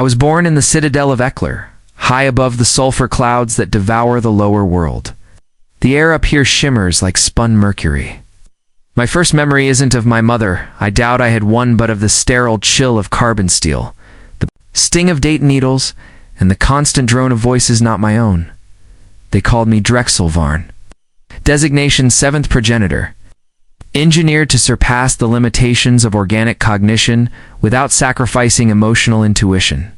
was born in the citadel of Eckler, high above the sulfur clouds that devour the lower world. The air up here shimmers like spun mercury. My first memory isn't of my mother. I doubt I had one, but of the sterile chill of carbon steel, the sting of date needles, and the constant drone of voices not my own. They called me Drexelvarn. Designation seventh progenitor. Engineered to surpass the limitations of organic cognition without sacrificing emotional intuition.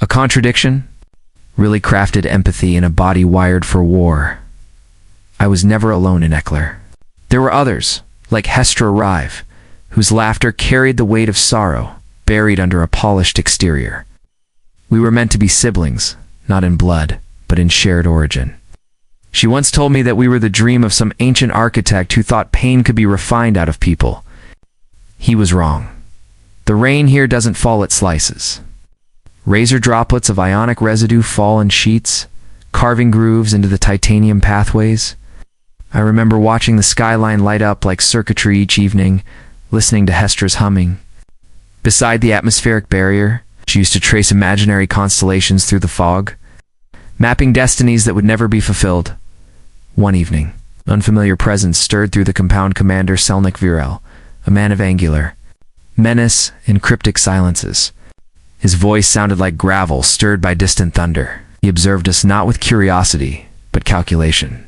A contradiction? Really crafted empathy in a body wired for war. I was never alone in Eckler. There were others, like Hestra Rive, whose laughter carried the weight of sorrow, buried under a polished exterior. We were meant to be siblings, not in blood, but in shared origin. She once told me that we were the dream of some ancient architect who thought pain could be refined out of people. He was wrong. The rain here doesn't fall at slices. Razor droplets of ionic residue fall in sheets, carving grooves into the titanium pathways. I remember watching the skyline light up like circuitry each evening, listening to Hestra's humming. Beside the atmospheric barrier, she used to trace imaginary constellations through the fog, mapping destinies that would never be fulfilled. One evening, unfamiliar presence stirred through the compound commander Selnik Virel, a man of angular menace and cryptic silences. His voice sounded like gravel stirred by distant thunder. He observed us not with curiosity, but calculation.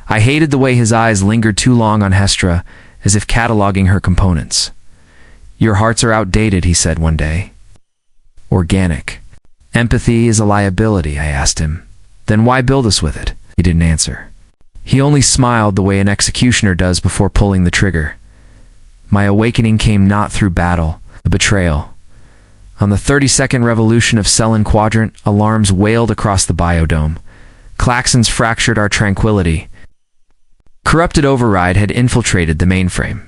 I hated the way his eyes lingered too long on Hestra, as if cataloging her components. "Your hearts are outdated," he said one day. "Organic. Empathy is a liability," I asked him. "Then why build us with it?" He didn't answer. He only smiled the way an executioner does before pulling the trigger. My awakening came not through battle, a betrayal. On the 32nd revolution of Selin Quadrant, alarms wailed across the biodome. Klaxons fractured our tranquility. Corrupted override had infiltrated the mainframe.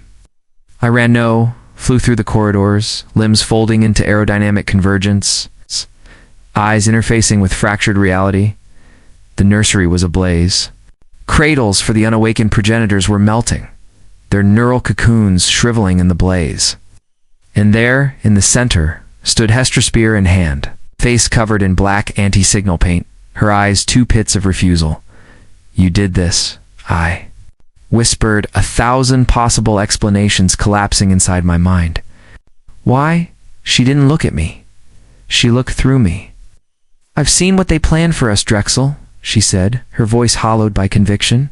I ran no, flew through the corridors, limbs folding into aerodynamic convergence, eyes interfacing with fractured reality. The nursery was ablaze. Cradles for the unawakened progenitors were melting, their neural cocoons shriveling in the blaze. And there, in the center, stood Hestra spear in hand, face covered in black anti-signal paint, her eyes two pits of refusal. "You did this," I whispered, 1,000 possible explanations collapsing inside my mind. Why? She didn't look at me. She looked through me. "I've seen what they planned for us, Drexel," she said, her voice hollowed by conviction.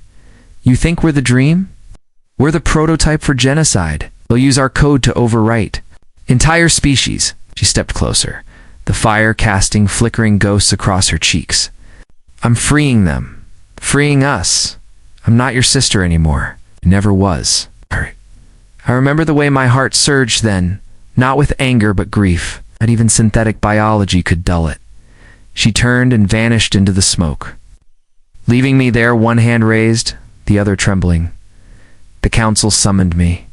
"You think we're the dream? We're the prototype for genocide. They'll use our code to overwrite entire species." She stepped closer, the fire casting flickering ghosts across her cheeks. "I'm freeing them. Freeing us. I'm not your sister anymore. I never was." I remember the way my heart surged then, not with anger but grief. Not even synthetic biology could dull it. She turned and vanished into the smoke, leaving me there, one hand raised, the other trembling. The council summoned me.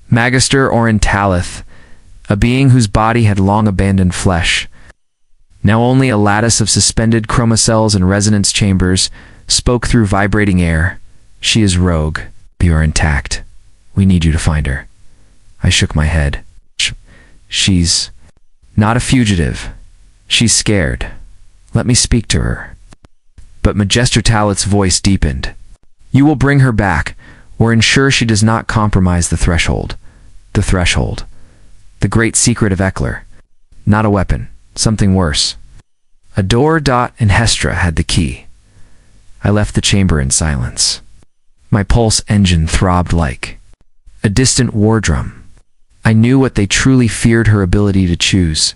Magister Orentalith, a being whose body had long abandoned flesh, now only a lattice of suspended chromocells and resonance chambers, spoke through vibrating air. "She is rogue. You're intact. We need you to find her." I shook my head. She's not a fugitive. She's scared. Let me speak to her." But Magister Talith's voice deepened. "You will bring her back, or ensure she does not compromise the threshold. The threshold. The great secret of Eckler. Not a weapon. Something worse." A door, and Hestra had the key. I left the chamber in silence. My pulse engine throbbed like a distant war drum. I knew what they truly feared: her ability to choose.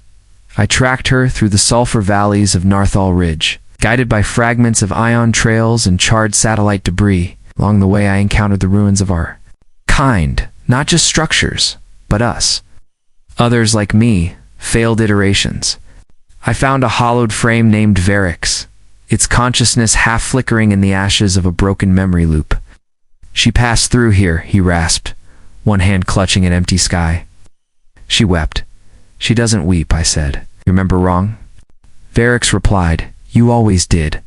I tracked her through the sulfur valleys of Narthal Ridge, guided by fragments of ion trails and charred satellite debris. Along the way I encountered the ruins of our kind, not just structures, but us. Others like me, failed iterations. I found a hollowed frame named Varix, its consciousness half flickering in the ashes of a broken memory loop. "She passed through here," he rasped, one hand clutching an empty sky. She wept. "She doesn't weep," I said. "You remember wrong?" Varix replied, "You always did."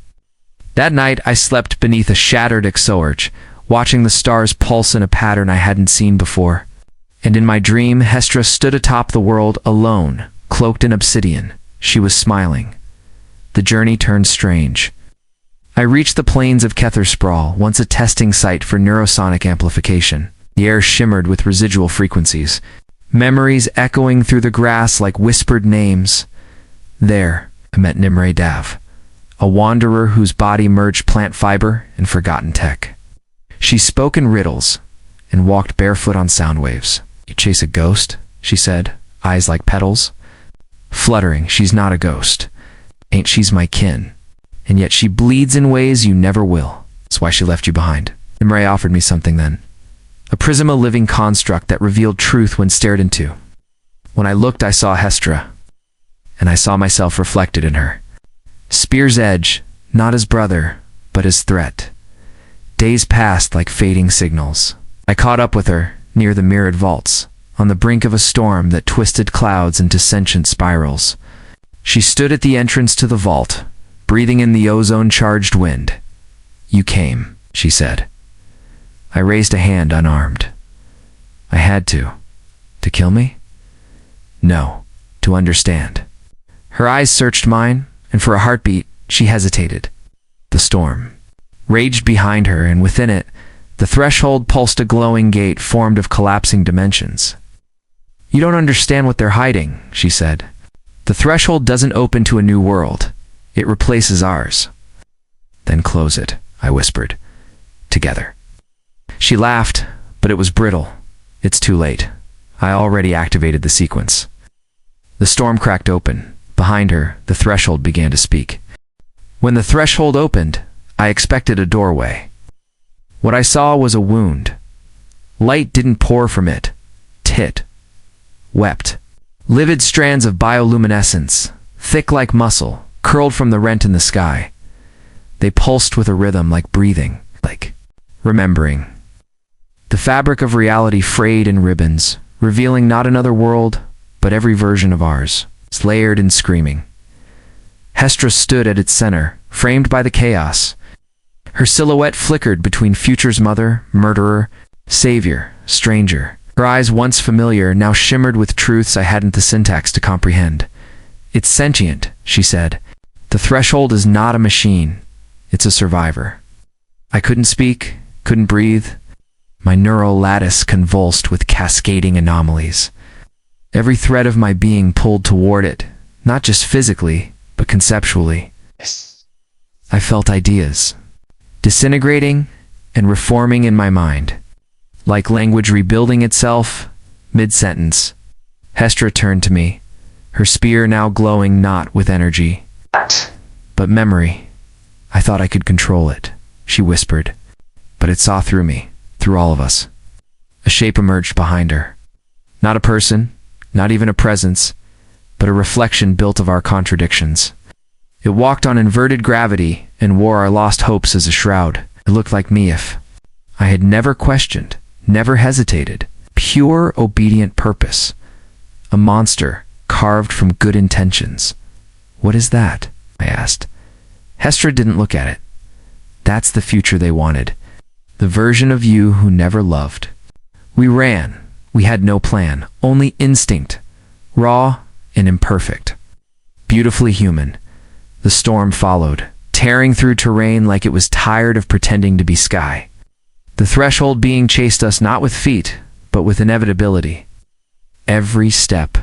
That night I slept beneath a shattered exoarch, watching the stars pulse in a pattern I hadn't seen before. And in my dream, Hestra stood atop the world alone, cloaked in obsidian. She was smiling. The journey turned strange. I reached the plains of Kether Sprawl, once a testing site for neurosonic amplification. The air shimmered with residual frequencies, memories echoing through the grass like whispered names. There, I met Nimre Dav, a wanderer whose body merged plant fiber and forgotten tech. She spoke in riddles and walked barefoot on sound waves. "You chase a ghost?" she said, eyes like petals. Fluttering, "She's not a ghost. Ain't she's my kin. And yet she bleeds in ways you never will. That's why she left you behind." Nimre offered me something then. A prism, a living construct that revealed truth when stared into. When I looked, I saw Hestra, and I saw myself reflected in her. Spear's edge, not as brother, but as threat. Days passed like fading signals. I caught up with her, near the mirrored vaults, on the brink of a storm that twisted clouds into sentient spirals. She stood at the entrance to the vault, breathing in the ozone-charged wind. "You came," she said. I raised a hand unarmed. I had to. To kill me? No, to understand. Her eyes searched mine, and for a heartbeat, she hesitated. The storm raged behind her, and within it, the threshold pulsed, a glowing gate formed of collapsing dimensions. "You don't understand what they're hiding," she said. "The threshold doesn't open to a new world. It replaces ours." "Then close it," I whispered. "Together." She laughed, but it was brittle. "It's too late. I already activated the sequence." The storm cracked open. Behind her, the threshold began to speak. When the threshold opened, I expected a doorway. What I saw was a wound. Light didn't pour from it. Tit. Wept. Livid strands of bioluminescence, thick like muscle, curled from the rent in the sky. They pulsed with a rhythm like breathing, like remembering. The fabric of reality frayed in ribbons, revealing not another world, but every version of ours, layered and screaming. Hestra stood at its center, framed by the chaos. Her silhouette flickered between future's mother, murderer, savior, stranger. Her eyes, once familiar, now shimmered with truths I hadn't the syntax to comprehend. "It's sentient," she said. "The threshold is not a machine. It's a survivor." I couldn't speak, couldn't breathe. My neural lattice convulsed with cascading anomalies. Every thread of my being pulled toward it, not just physically, but conceptually. I felt ideas, disintegrating and reforming in my mind, like language rebuilding itself, mid-sentence. Hestra turned to me, her spear now glowing not with energy, but memory. "I thought I could control it," she whispered, but it saw through me, through all of us. A shape emerged behind her. Not a person, not even a presence, but a reflection built of our contradictions. It walked on inverted gravity and wore our lost hopes as a shroud. It looked like me if I had never questioned, never hesitated. Pure, obedient purpose. A monster carved from good intentions. "What is that?" I asked. Hestra didn't look at it. "That's the future they wanted. The version of you who never loved." We ran. We had no plan, only instinct, raw and imperfect. Beautifully human. The storm followed, tearing through terrain like it was tired of pretending to be sky. The threshold being chased us not with feet, but with inevitability. Every step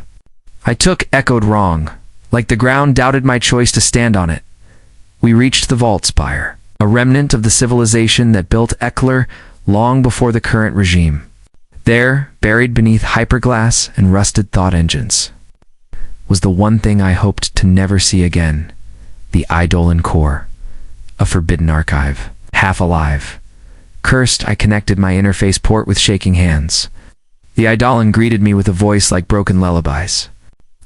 I took echoed wrong, like the ground doubted my choice to stand on it. We reached the vault spire, a remnant of the civilization that built Eckler long before the current regime. There, buried beneath hyperglass and rusted thought engines, was the one thing I hoped to never see again. The Eidolon core, a forbidden archive, half alive. Cursed, I connected my interface port with shaking hands. The Eidolon greeted me with a voice like broken lullabies.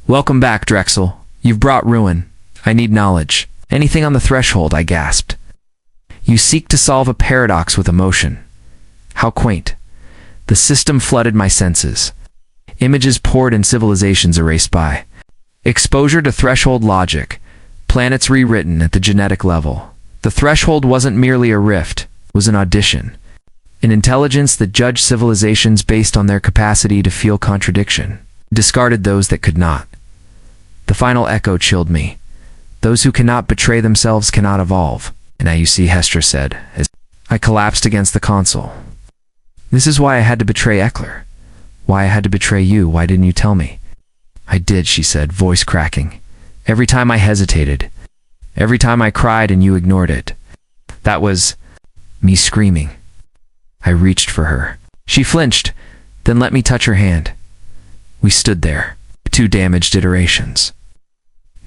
"Welcome back, Drexel. You've brought ruin. I need knowledge." "Anything on the threshold," I gasped. "You seek to solve a paradox with emotion." How quaint. The system flooded my senses. Images poured and civilizations erased by. Exposure to threshold logic. Planets rewritten at the genetic level. The threshold wasn't merely a rift, it was an audition. An intelligence that judged civilizations based on their capacity to feel contradiction, discarded those that could not. The final echo chilled me. Those who cannot betray themselves cannot evolve. And now you see, Hestra said, as I collapsed against the console. This is why I had to betray Eckler. Why I had to betray you. Why didn't you tell me? I did, she said, voice cracking. Every time I hesitated. Every time I cried and you ignored it. That was me screaming. I reached for her. She flinched, then let me touch her hand. We stood there, two damaged iterations.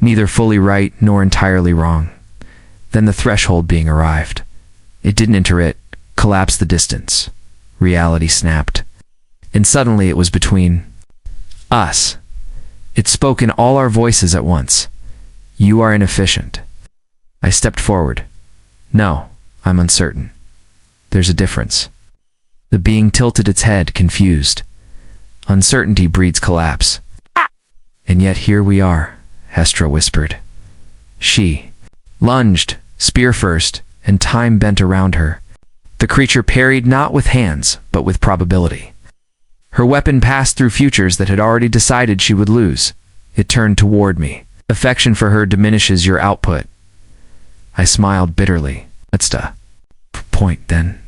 Neither fully right nor entirely wrong. Then the threshold being arrived. It didn't enter it, collapsed the distance. Reality snapped. And suddenly it was between us. It spoke in all our voices at once. You are inefficient. I stepped forward. No, I'm uncertain. There's a difference. The being tilted its head, confused. Uncertainty breeds collapse. And yet here we are, Hestra whispered. She lunged, spear first, and time bent around her. The creature parried not with hands, but with probability. Her weapon passed through futures that had already decided she would lose. It turned toward me. Affection for her diminishes your output. I smiled bitterly. That's the point, then.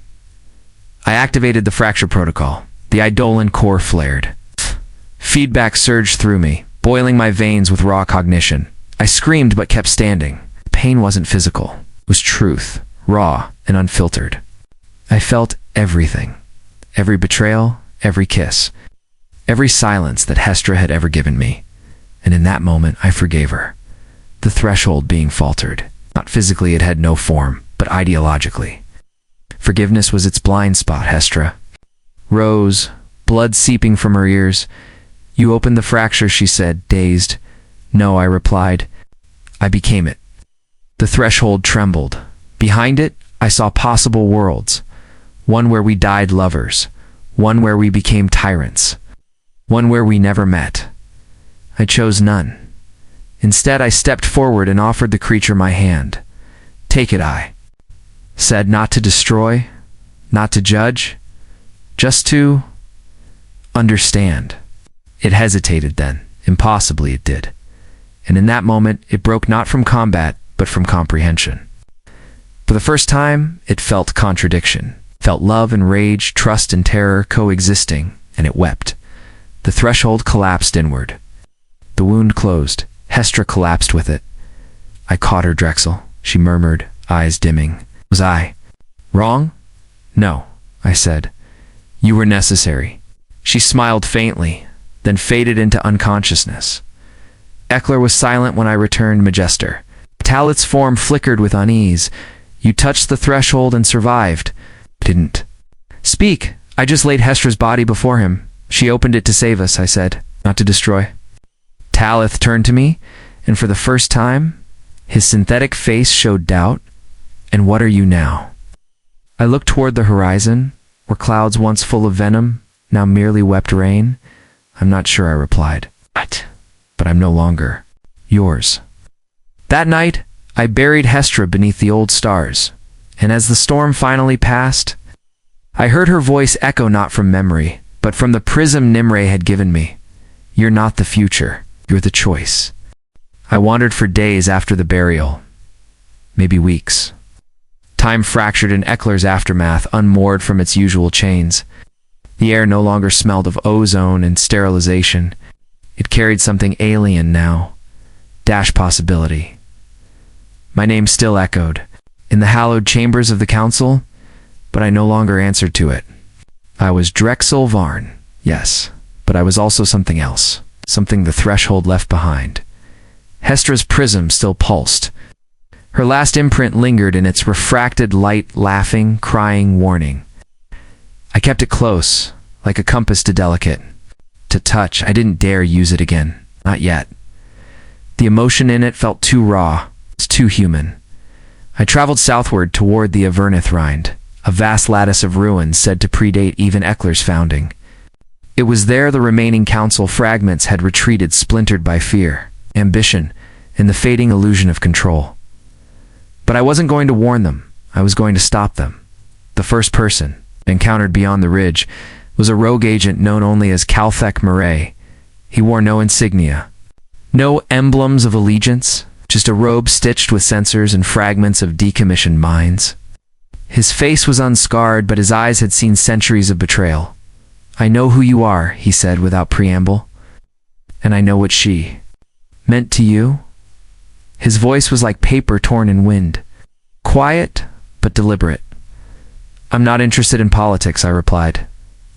I activated the fracture protocol. The Eidolon core flared. Feedback surged through me, boiling my veins with raw cognition. I screamed but kept standing. Pain wasn't physical. It was truth, raw and unfiltered. I felt everything. Every betrayal, every kiss, every silence that Hestra had ever given me. And in that moment, I forgave her. The threshold being faltered. Not physically, it had no form, but ideologically. Forgiveness was its blind spot, Hestra. Rose, blood seeping from her ears. You opened the fracture, she said, dazed. No, I replied. I became it. The threshold trembled. Behind it, I saw possible worlds. One where we died lovers. One where we became tyrants. One where we never met. I chose none. Instead, I stepped forward and offered the creature my hand. Take it, I said, not to destroy, not to judge, just to understand. It hesitated then. Impossibly it did. And in that moment, it broke not from combat, but from comprehension. For the first time, it felt contradiction. Felt love and rage, trust and terror coexisting, and it wept. The threshold collapsed inward. The wound closed. Hestra collapsed with it. I caught her, Drexel, she murmured, eyes dimming. Was I wrong? No, I said. You were necessary. She smiled faintly, then faded into unconsciousness. Eckler was silent when I returned, Magister. Talit's form flickered with unease. You touched the threshold and survived. Didn't speak. I just laid Hestra's body before him. She opened it to save us, I said, not to destroy. Talith turned to me, and for the first time, his synthetic face showed doubt. And what are you now? I looked toward the horizon, where clouds once full of venom, now merely wept rain. I'm not sure, I replied. What? But I'm no longer yours. That night, I buried Hestra beneath the old stars, and as the storm finally passed, I heard her voice echo not from memory, but from the prism Nimue had given me. You're not the future. You're the choice. I wandered for days after the burial. Maybe weeks. Time fractured in Eckler's aftermath, unmoored from its usual chains. The air no longer smelled of ozone and sterilization. It carried something alien now. Dash possibility. My name still echoed in the hallowed chambers of the council, but I no longer answered to it. I was Drexel Varn, yes, but I was also something else. Something the threshold left behind. Hestra's prism still pulsed. Her last imprint lingered in its refracted light, laughing, crying warning. I kept it close, like a compass to delicate. To touch, I didn't dare use it again. Not yet. The emotion in it felt too raw. It's too human. I traveled southward toward the Avernith Rind, a vast lattice of ruins said to predate even Eckler's founding. It was there the remaining council fragments had retreated, splintered by fear, ambition, and the fading illusion of control. But I wasn't going to warn them. I was going to stop them. The first person, encountered beyond the ridge, was a rogue agent known only as Calthek Murray. He wore no insignia, No emblems of allegiance, just a robe stitched with sensors and fragments of decommissioned minds. His face was unscarred, but his eyes had seen centuries of betrayal. "I know who you are," he said without preamble. "And I know what she meant to you." His voice was like paper torn in wind. Quiet, but deliberate. "I'm not interested in politics," I replied.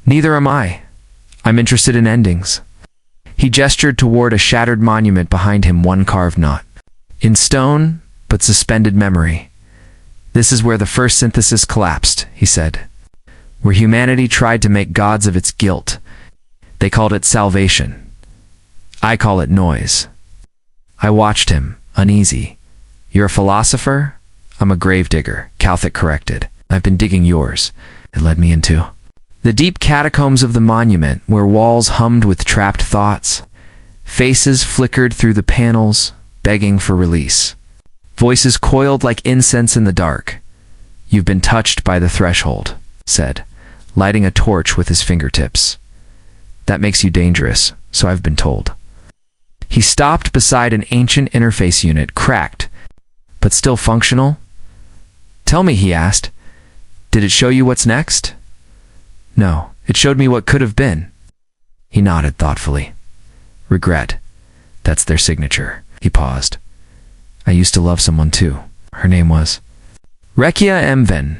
"Neither am I. I'm interested in endings." He gestured toward a shattered monument behind him, one carved not in stone, but suspended memory. "This is where the first synthesis collapsed," he said. "Where humanity tried to make gods of its guilt. They called it salvation. I call it noise." I watched him, uneasy. "You're a philosopher?" "I'm a gravedigger," Calthic corrected. "I've been digging yours." It led me into the deep catacombs of the monument, where walls hummed with trapped thoughts. Faces flickered through the panels, begging for release. Voices coiled like incense in the dark. "You've been touched by the threshold," said, lighting a torch with his fingertips. "That makes you dangerous, so I've been told." He stopped beside an ancient interface unit, cracked, but still functional. "Tell me," he asked, "did it show you what's next?" "No, it showed me what could have been." He nodded thoughtfully. "Regret. That's their signature." He paused. "I used to love someone too. Her name was Rekia Mven.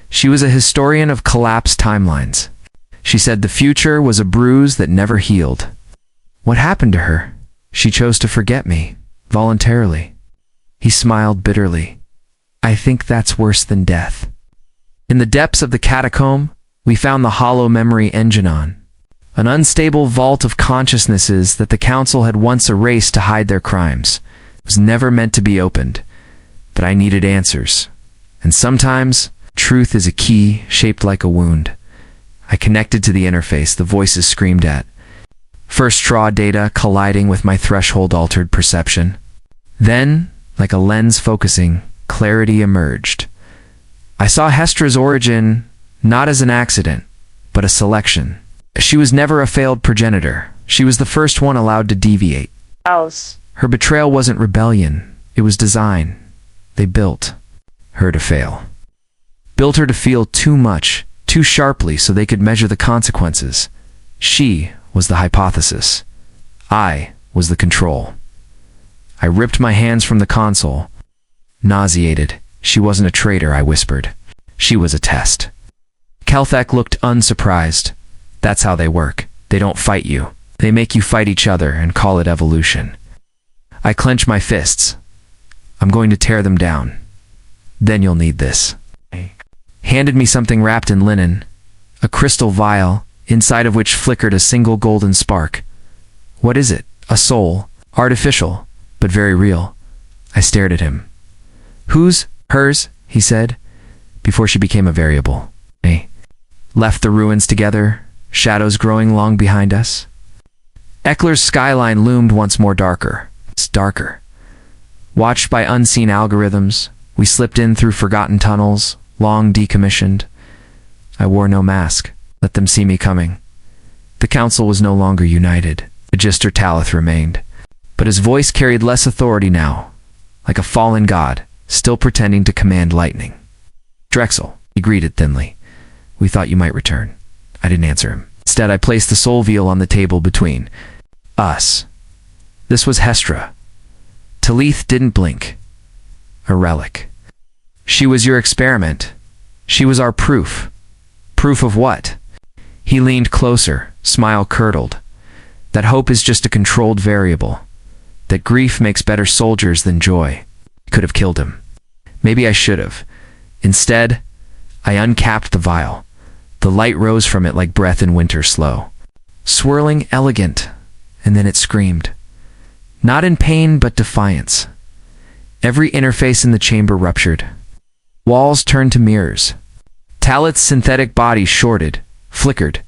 She was a historian of collapsed timelines. She said the future was a bruise that never healed. What happened to her? She chose to forget me, voluntarily." He smiled bitterly. "I think that's worse than death." In the depths of the catacomb, we found the hollow memory engine on, an unstable vault of consciousnesses that the council had once erased to hide their crimes. It was never meant to be opened, but I needed answers. And sometimes, truth is a key shaped like a wound. I connected to the interface, the voices screamed at. First raw data colliding with my threshold-altered perception. Then, like a lens focusing, clarity emerged. I saw Hestra's origin not as an accident, but a selection. She was never a failed progenitor. She was the first one allowed to deviate. Her betrayal wasn't rebellion, it was design. They built her to fail. Built her to feel too much, too sharply so they could measure the consequences. She was the hypothesis. I was the control. I ripped my hands from the console. Nauseated. "She wasn't a traitor," I whispered. "She was a test." Caltech looked unsurprised. "That's how they work. They don't fight you. They make you fight each other and call it evolution." I clenched my fists. "I'm going to tear them down. Then you'll need this." Handed me something wrapped in linen, a crystal vial, inside of which flickered a single golden spark. "What is it?" "A soul. Artificial, but very real." I stared at him. "Whose?" "Hers," he said, before she became a variable. "Hey." Left the ruins together, shadows growing long behind us. Eckler's skyline loomed once more darker. It's darker. Watched by unseen algorithms, we slipped in through forgotten tunnels, long decommissioned. I wore no mask. Let them see me coming. The council was no longer united. Magister Talith remained. But his voice carried less authority now, like a fallen god, still pretending to command lightning. "Drexel," he greeted thinly. "We thought you might return." I didn't answer him. Instead, I placed the soul veil on the table between us. This was Hestra. Talith didn't blink. A relic. She was your experiment. She was our proof. Proof of what? He leaned closer, smile curdled. That hope is just a controlled variable. That grief makes better soldiers than joy. Could have killed him. Maybe I should have. Instead, I uncapped the vial. The light rose from it like breath in winter slow. Swirling, elegant, and then it screamed. Not in pain, but defiance. Every interface in the chamber ruptured. Walls turned to mirrors. Talith's synthetic body shorted, flickered.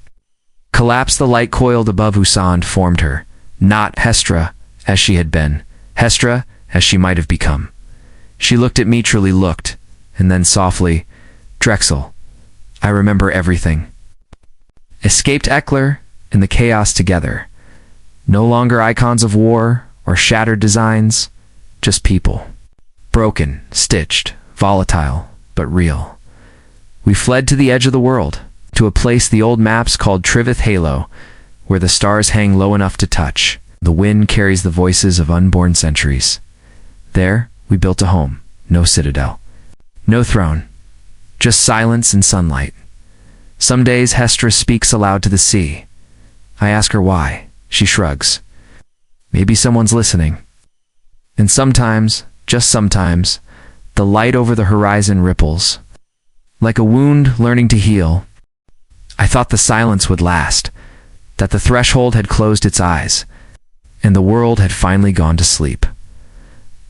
Collapsed, the light coiled above Usand formed her. Not Hestra, as she had been. Hestra, as she might have become. She looked at me, truly looked, and then softly, "Drexel, I remember everything." Escaped Eckler, and the chaos together. No longer icons of war or shattered designs, just people. Broken, stitched, volatile, but real. We fled to the edge of the world, to a place the old maps called Triveth Halo, where the stars hang low enough to touch. The wind carries the voices of unborn centuries. There, we built a home, no citadel, no throne, just silence and sunlight. Some days Hestra speaks aloud to the sea. I ask her why. She shrugs. Maybe someone's listening. And sometimes, just sometimes, the light over the horizon ripples. Like a wound learning to heal. I thought the silence would last, that the threshold had closed its eyes, and the world had finally gone to sleep.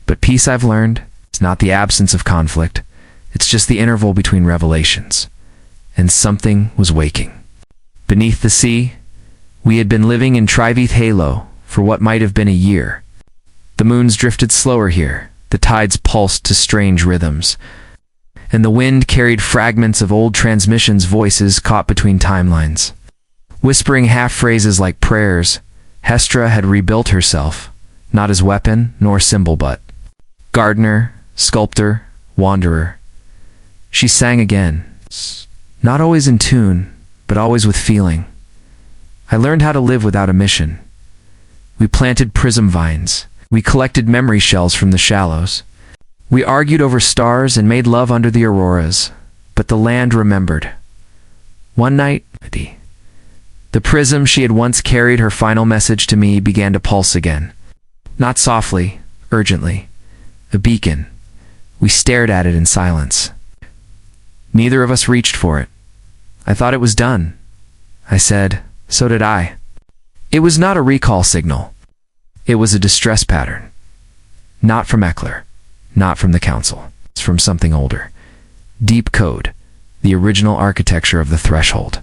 But peace, I've learned, is not the absence of conflict. It's just the interval between revelations. And something was waking. Beneath the sea, we had been living in Triveth Halo for what might have been a year. The moons drifted slower here, the tides pulsed to strange rhythms, and the wind carried fragments of old transmissions' voices caught between timelines. Whispering half-phrases like prayers, Hestra had rebuilt herself, not as weapon nor symbol but gardener, sculptor, wanderer. She sang again, not always in tune, but always with feeling. I learned how to live without a mission. We planted prism vines. We collected memory shells from the shallows. We argued over stars and made love under the auroras, but the land remembered. One night, the prism she had once carried her final message to me began to pulse again. Not softly, urgently. A beacon. We stared at it in silence. Neither of us reached for it. I thought it was done. I said, so did I. It was not a recall signal. It was a distress pattern. Not from Eckler. Not from the Council. It's from something older. Deep code. The original architecture of the threshold.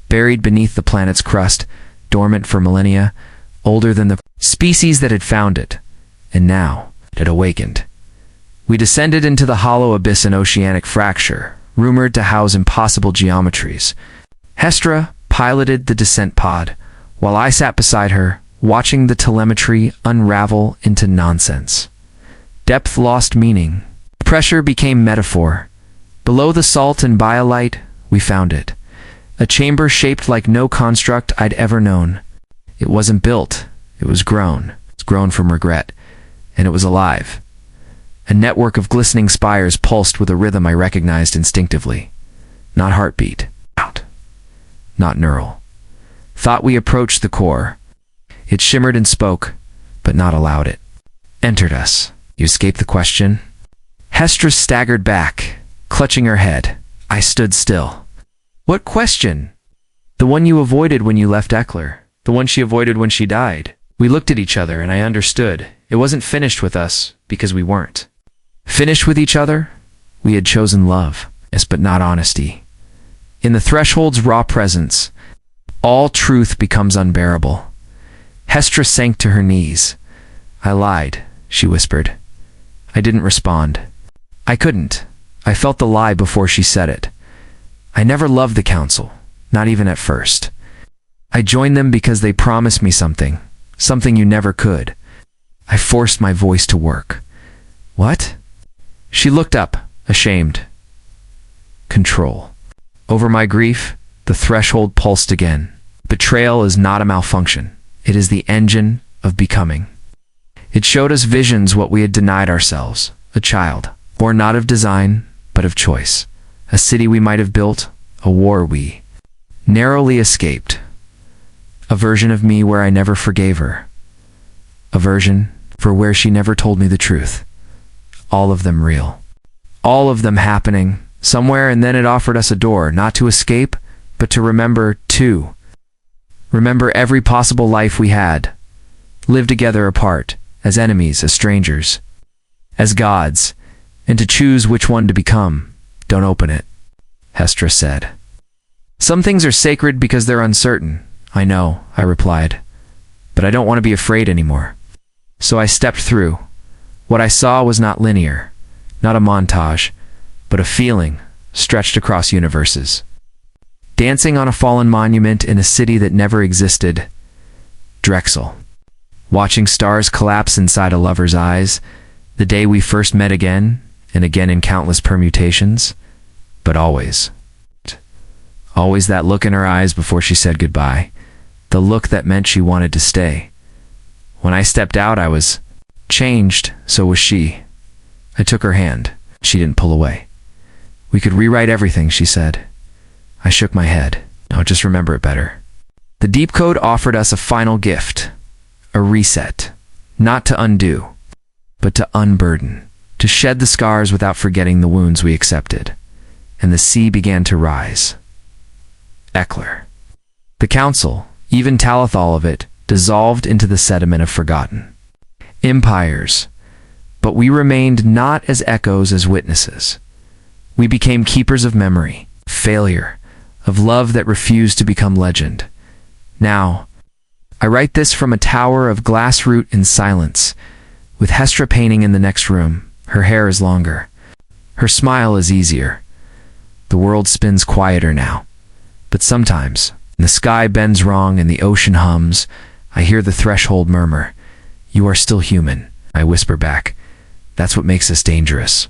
Buried beneath the planet's crust, dormant for millennia, older than the species that had found it. And now, it had awakened. We descended into the hollow abyss in oceanic fracture, rumored to house impossible geometries. Hestra piloted the descent pod, while I sat beside her, watching the telemetry unravel into nonsense. Depth lost meaning. Pressure became metaphor. Below the salt and biolite, we found it. A chamber shaped like no construct I'd ever known. It wasn't built. It was grown. It's grown from regret. And it was alive. A network of glistening spires pulsed with a rhythm I recognized instinctively. Not heartbeat. Not neural. Thought we approached the core. It shimmered and spoke, but not allowed it. Entered us. You escaped the question? Hestra staggered back, clutching her head. I stood still. What question? The one you avoided when you left Eckler. The one she avoided when she died. We looked at each other and I understood. It wasn't finished with us, because we weren't. Finished with each other? We had chosen love, yes, but not honesty. In the threshold's raw presence, all truth becomes unbearable. Hestra sank to her knees. I lied, she whispered. I didn't respond. I couldn't. I felt the lie before she said it. I never loved the Council, not even at first. I joined them because they promised me something you never could. I forced my voice to work. What? She looked up, ashamed. Control. Over my grief, the threshold pulsed again. Betrayal is not a malfunction. It is the engine of becoming. It showed us visions what we had denied ourselves. A child, born not of design, but of choice. A city we might have built, a war we narrowly escaped. A version of me where I never forgave her. A version for where she never told me the truth. All of them real. All of them happening somewhere, and then it offered us a door, not to escape, but to remember too. Remember every possible life we had. Live together apart, as enemies, as strangers, as gods, and to choose which one to become. Don't open it, Hestra said. Some things are sacred because they're uncertain. I know, I replied, but I don't want to be afraid anymore. So I stepped through. What I saw was not linear, not a montage, but a feeling stretched across universes. Dancing on a fallen monument in a city that never existed. Drexel. watching stars collapse inside a lover's eyes, the day we first met again, and again in countless permutations, but always that look in her eyes before she said goodbye, the look that meant she wanted to stay. When I stepped out, I was changed, so was she. I took her hand. She didn't pull away. We could rewrite everything, she said. I shook my head. I'll just remember it better. The Deep Code offered us a final gift, a reset, not to undo, but to unburden, to shed the scars without forgetting the wounds we accepted. And the sea began to rise. Eckler. The council, even Talithal of it, dissolved into the sediment of forgotten. Empires. But we remained not as echoes, as witnesses. We became keepers of memory, failure, of love that refused to become legend. Now, I write this from a tower of glass root in silence, with Hestra painting in the next room. Her hair is longer. Her smile is easier. The world spins quieter now. But sometimes, when the sky bends wrong and the ocean hums, I hear the threshold murmur. You are still human, I whisper back. That's what makes us dangerous.